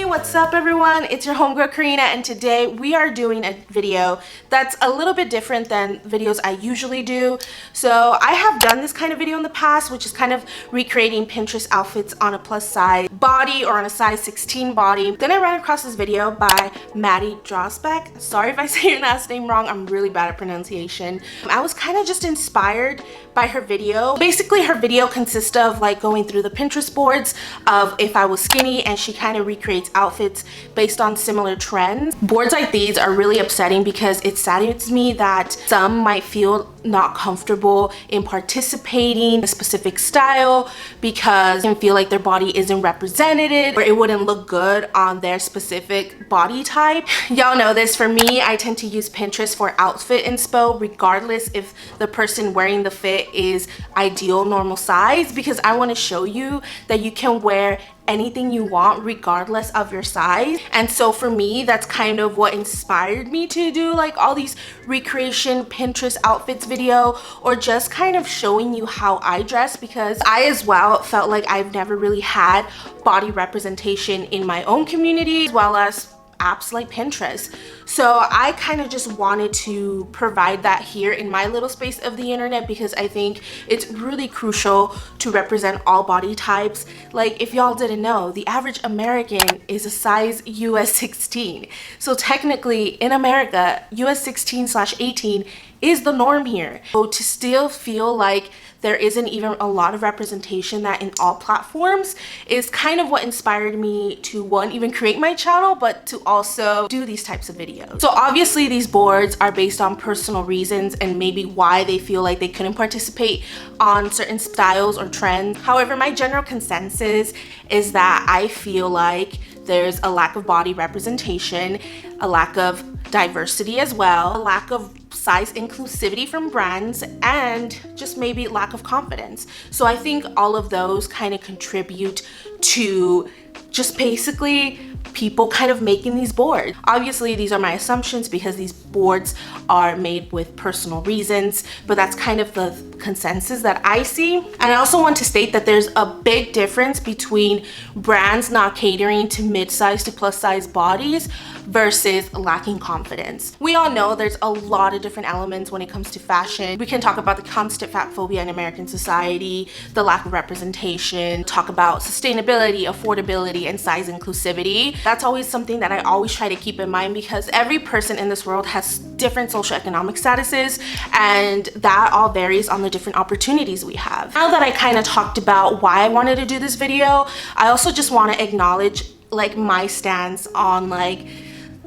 what's up everyone? It's your homegirl Karina, and today we are doing a video that's a little bit different than videos I usually do. So I have done this kind of video in the past, which is kind of recreating Pinterest outfits on a plus size body or on a size 16 body. Then I ran across this video by Maddie Drosbeck. Sorry if I say your last name wrong, I'm really bad at pronunciation. I was kind of just inspired by her video. Basically her video consists of like going through the Pinterest boards of if I was skinny, and she kind of recreates outfits based on similar trends. Boards like these are really upsetting because it saddens me that some might feel not comfortable in participating in a specific style because they feel like their body isn't represented or it wouldn't look good on their specific body type. Y'all know this. For me, I tend to use Pinterest for outfit inspo regardless if the person wearing the fit is ideal normal size, because I want to show you that you can wear anything you want regardless of your size. And so for me, that's kind of what inspired me to do like all these recreation Pinterest outfits video, or just kind of showing you how I dress, because I as well felt like I've never really had body representation in my own community as well as apps like Pinterest. So I kind of just wanted to provide that here in my little space of the internet, because I think it's really crucial to represent all body types. Like, if y'all didn't know, the average American is a size US 16. So technically in America, US 16/18 is the norm here. So to still feel like there isn't even a lot of representation that in all platforms is kind of what inspired me to, one, even create my channel, but to also do these types of videos. So obviously these boards are based on personal reasons and maybe why they feel like they couldn't participate on certain styles or trends. However, my general consensus is that I feel like there's a lack of body representation, a lack of diversity as well, a lack of size inclusivity from brands, and just maybe lack of confidence. So I think all of those kind of contribute to just basically people kind of making these boards. Obviously these are my assumptions because these boards are made with personal reasons, but that's kind of the consensus that I see. And I also want to state that there's a big difference between brands not catering to mid-size to plus size bodies versus lacking confidence. We all know there's a lot of different elements when it comes to fashion. We can talk about the constant fat phobia in American society, the lack of representation, talk about sustainability, affordability, and size inclusivity. That's always something that I always try to keep in mind, because every person in this world has different socioeconomic statuses, and that all varies on the different opportunities we have. Now that I kind of talked about why I wanted to do this video, I also just want to acknowledge like my stance on like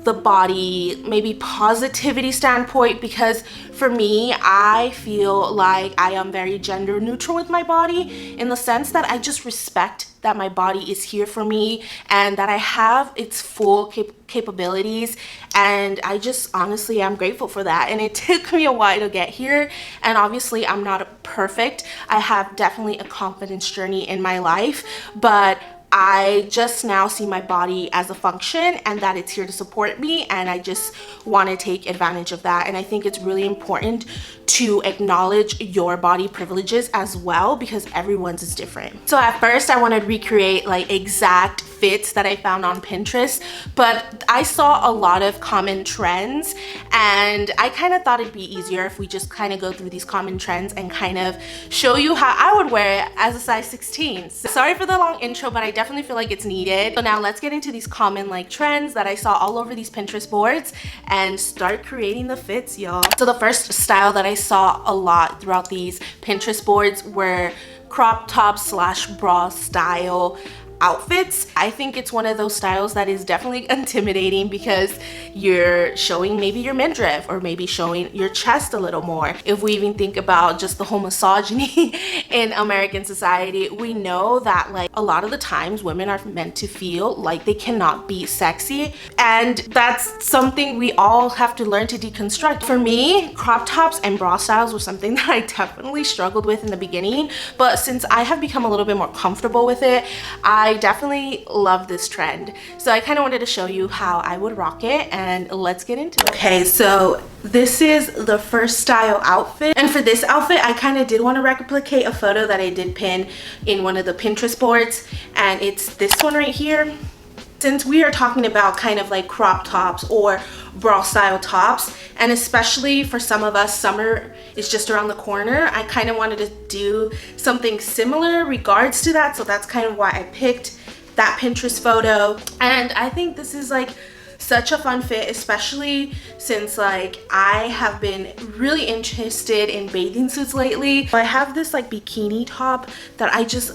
the body, maybe positivity standpoint, because for me, I feel like I am very gender neutral with my body, in the sense that I just respect that my body is here for me and that I have its full capabilities, and I just honestly am grateful for that. And it took me a while to get here, and obviously I'm not perfect. I have definitely a confidence journey in my life, but I just now see my body as a function and that it's here to support me, and I just want to take advantage of that. And I think it's really important to acknowledge your body privileges as well, because everyone's is different. So at first I wanted to recreate like exact fits that I found on Pinterest, but I saw a lot of common trends, and I kind of thought it'd be easier if we just kind of go through these common trends and kind of show you how I would wear it as a size 16. So sorry for the long intro, but I definitely feel like it's needed. So now let's get into these common like trends that I saw all over these Pinterest boards and start creating the fits, y'all. So the first style that I saw a lot throughout these Pinterest boards were crop top / bra style outfits. I think it's one of those styles that is definitely intimidating because you're showing maybe your midriff or maybe showing your chest a little more. If we even think about just the whole misogyny in American society, we know that like a lot of the times women are meant to feel like they cannot be sexy, and that's something we all have to learn to deconstruct. For me, crop tops and bra styles were something that I definitely struggled with in the beginning, but since I have become a little bit more comfortable with it, I definitely love this trend. So I kind of wanted to show you how I would rock it, and let's get into it. Okay, so this is the first style outfit, and for this outfit I kind of did want to replicate a photo that I did pin in one of the Pinterest boards, and it's this one right here. Since we are talking about kind of like crop tops or bra style tops, and especially for some of us, summer is just around the corner, I kind of wanted to do something similar regards to that. So that's kind of why I picked that Pinterest photo. And I think this is like such a fun fit, especially since like I have been really interested in bathing suits lately. I have this like bikini top that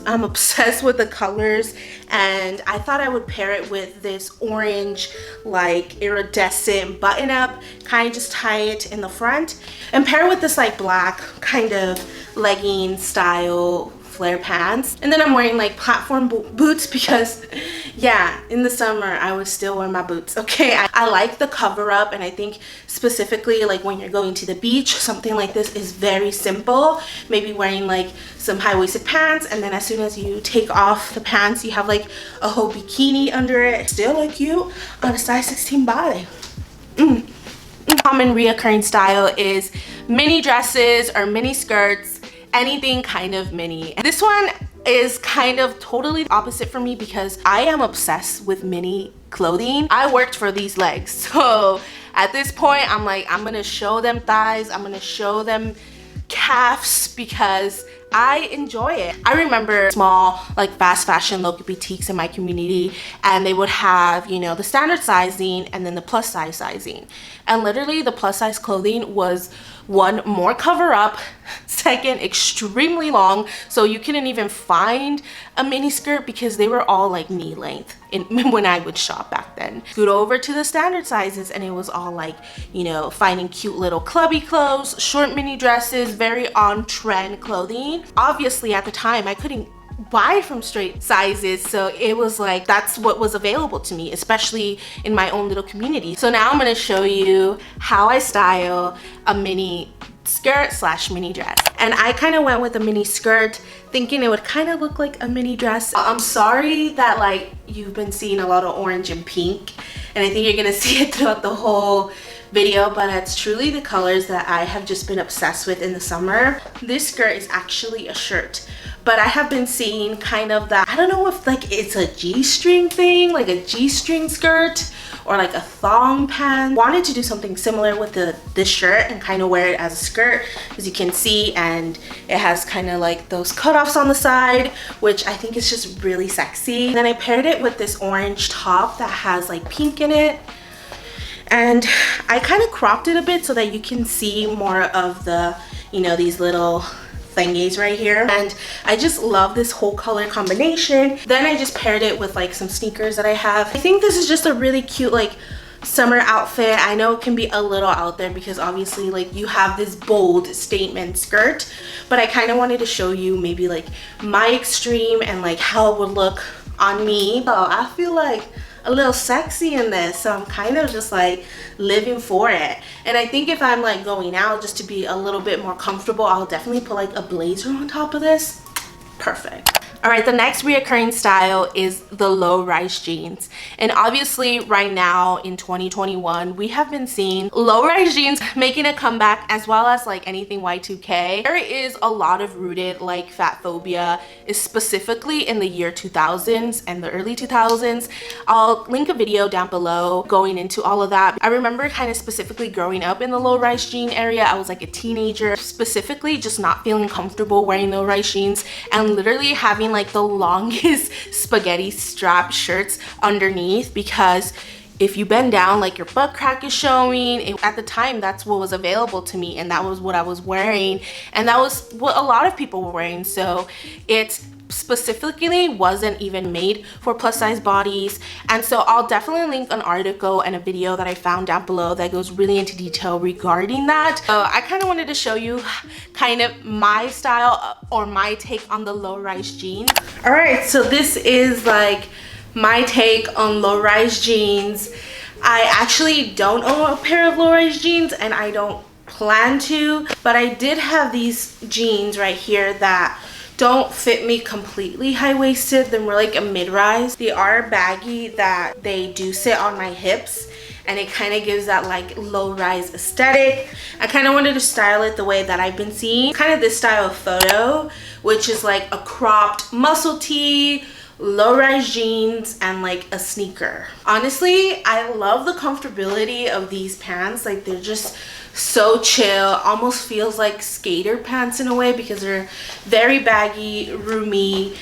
I'm obsessed with the colors, and I thought I would pair it with this orange like iridescent button up, kind of just tie it in the front and pair it with this like black kind of legging style flare pants. And then I'm wearing like platform boots because yeah, in the summer I would still wear my boots. Okay, I like the cover up, and I think specifically like when you're going to the beach, something like this is very simple. Maybe wearing like some high-waisted pants, and then as soon as you take off the pants, you have like a whole bikini under it. Still look cute on a size 16 body. Common reoccurring style is mini dresses or mini skirts, anything kind of mini. This one is kind of totally opposite for me because I am obsessed with mini clothing. I worked for these legs, so at this point I'm like, I'm gonna show them thighs, I'm gonna show them calves because I enjoy it. I remember small like fast fashion local boutiques in my community, and they would have, you know, the standard sizing and then the plus size sizing, and literally the plus size clothing was one, more cover up, second, extremely long, so you couldn't even find a mini skirt because they were all like knee length when I would shop back then. Scoot over to the standard sizes and it was all like, you know, finding cute little clubby clothes, short mini dresses, very on trend clothing. Obviously at the time I couldn't buy from straight sizes, so it was like that's what was available to me, especially in my own little community. So now I'm going to show you how I style a mini skirt slash mini dress, and I kind of went with a mini skirt thinking it would kind of look like a mini dress. I'm sorry that like you've been seeing a lot of orange and pink, and I think you're gonna see it throughout the whole video, but it's truly the colors that I have just been obsessed with in the summer. This skirt is actually a shirt, but I have been seeing kind of that, I don't know if like it's a G-string thing, like a G-string skirt or like a thong pant. Wanted to do something similar with this shirt and kind of wear it as a skirt, as you can see, and it has kind of like those cutoffs on the side, which I think is just really sexy. And then I paired it with this orange top that has like pink in it, and I kind of cropped it a bit so that you can see more of the, you know, these little thingies right here, and I just love this whole color combination. Then I just paired it with like some sneakers that I have. I think this is just a really cute like summer outfit. I know it can be a little out there because obviously like you have this bold statement skirt, but I kind of wanted to show you maybe like my extreme and like how it would look on me. So I feel like a little sexy in this, so I'm kind of just like living for it. And I think if I'm like going out just to be a little bit more comfortable, I'll definitely put like a blazer on top of this. Perfect. All right, the next reoccurring style is the low-rise jeans. And obviously right now in 2021, we have been seeing low-rise jeans making a comeback, as well as like anything Y2K. There is a lot of rooted like fatphobia, is specifically in the year 2000s and the early 2000s. I'll link a video down below going into all of that. I remember kind of specifically growing up in the low-rise jean area. I was like a teenager, specifically just not feeling comfortable wearing low-rise jeans and literally having like the longest spaghetti strap shirts underneath, because if you bend down, like your butt crack is showing. At the time, that's what was available to me, and that was what I was wearing, and that was what a lot of people were wearing. So it specifically wasn't even made for plus size bodies. And so I'll definitely link an article and a video that I found down below that goes really into detail regarding that. I kind of wanted to show you kind of my style or my take on the low-rise jeans. All right, so this is like my take on low-rise jeans. I actually don't own a pair of low-rise jeans, and I don't plan to, but I did have these jeans right here that don't fit me completely high-waisted. They're more like a mid-rise. They are baggy, that they do sit on my hips, and it kind of gives that like low-rise aesthetic. I kind of wanted to style it the way that I've been seeing kind of this style of photo, which is like a cropped muscle tee, low-rise jeans and like a sneaker. Honestly, I love the comfortability of these pants. Like they're just so chill, almost feels like skater pants in a way because they're very baggy, roomy,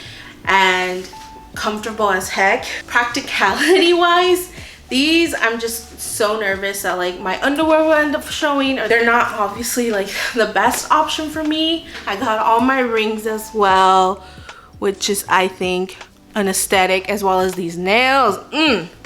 and comfortable as heck. Practicality wise, these, I'm just so nervous that like my underwear will end up showing, or they're not obviously like the best option for me. I got all my rings as well, which is, I think, an aesthetic, as well as these nails.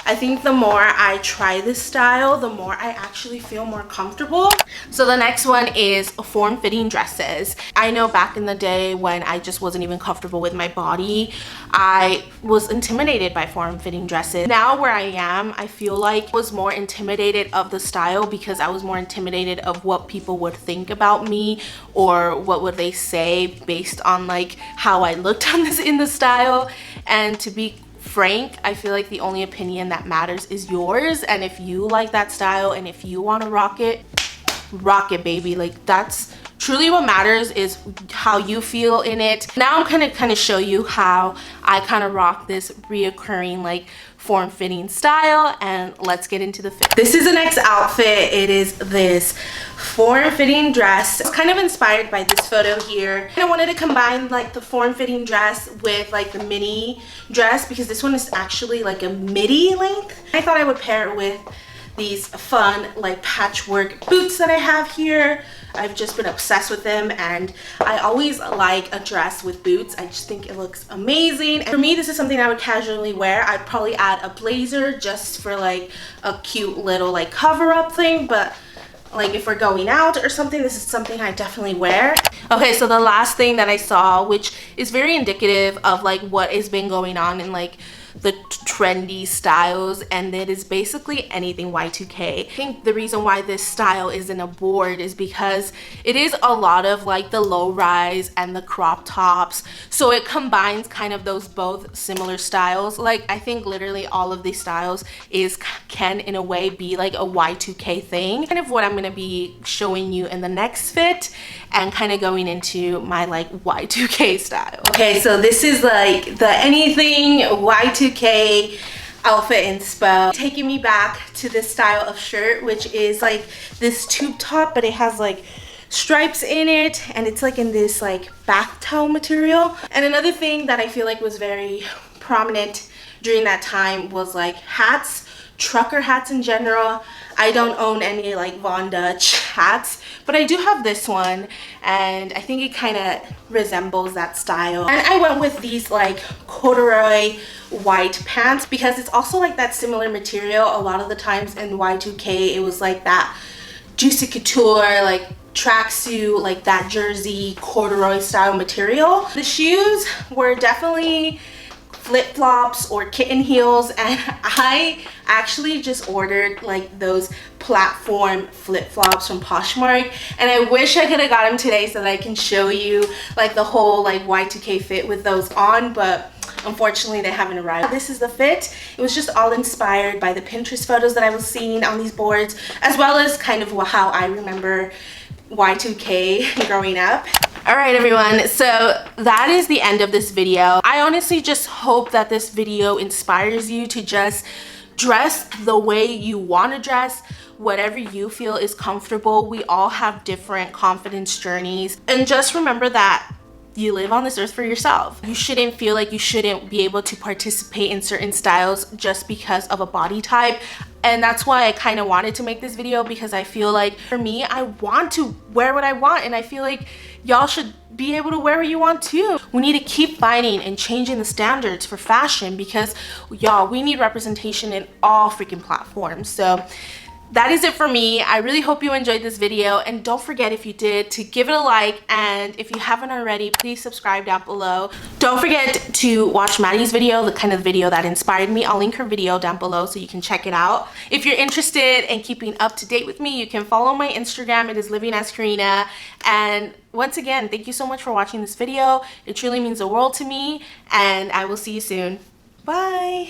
I think the more I try this style, the more I actually feel more comfortable. So the next one is form-fitting dresses. I know back in the day when I just wasn't even comfortable with my body, I was intimidated by form-fitting dresses. Now where I am, I feel like I was more intimidated of the style because I was more intimidated of what people would think about me, or what would they say based on like how I looked on this in the style. And to be frank, I feel like the only opinion that matters is yours, and if you like that style and if you want to rock it, baby. Like that's truly what matters, is how you feel in it. Now I'm gonna kind of show you how I kind of rock this reoccurring like form-fitting style, and let's get into the fit. This is the next outfit. It is this form-fitting dress. It's kind of inspired by this photo here. I wanted to combine like the form-fitting dress with like the mini dress, because this one is actually like a midi length. I thought I would pair it with these fun like patchwork boots that I have here. I've just been obsessed with them, and I always like a dress with boots. I just think it looks amazing. And for me, this is something I would casually wear. I'd probably add a blazer just for like a cute little like cover-up thing, but like if we're going out or something, this is something I definitely wear. Okay, so the last thing that I saw, which is very indicative of like what has been going on in like the trendy styles, and it is basically anything Y2K. I think the reason why this style isn't a board is because it is a lot of like the low rise and the crop tops, so it combines kind of those both similar styles. Like I think literally all of these styles can in a way be like a Y2K thing. Kind of what I'm gonna be showing you in the next fit, and kind of going into my like Y2K style. Okay, so this is like the anything Y2K outfit inspo, taking me back to this style of shirt, which is like this tube top, but it has like stripes in it, and it's like in this like bath towel material. And another thing that I feel like was very prominent during that time was like hats, trucker hats in general. I don't own any like Von Dutch hats, but I do have this one, and I think it kind of resembles that style. And I went with these like corduroy white pants because it's also like that similar material. A lot of the times in Y2K, it was like that juicy couture, like tracksuit, like that jersey corduroy style material. The shoes were definitely flip-flops or kitten heels, and I actually just ordered like those platform flip-flops from Poshmark, and I wish I could have got them today so that I can show you like the whole like Y2K fit with those on, but unfortunately they haven't arrived. This is the fit. It was just all inspired by the Pinterest photos that I was seeing on these boards, as well as kind of how I remember Y2K growing up. All right, everyone, so that is the end of this video. I honestly just hope that this video inspires you to just dress the way you want to dress, whatever you feel is comfortable. We all have different confidence journeys, and just remember that you live on this earth for yourself. You shouldn't feel like you shouldn't be able to participate in certain styles just because of a body type. And that's why I kind of wanted to make this video, because I feel like for me, I want to wear what I want, and I feel like y'all should be able to wear what you want too. We need to keep fighting and changing the standards for fashion, because y'all, we need representation in all freaking platforms. So that is it for me. I really hope you enjoyed this video, and don't forget, if you did, to give it a like, and if you haven't already, please subscribe down below. Don't forget to watch Maddie's video, the kind of video that inspired me. I'll link her video down below so you can check it out. If you're interested in keeping up to date with me, you can follow my Instagram. It is Living as Karina. And once again, thank you so much for watching this video. It truly means the world to me, and I will see you soon. Bye.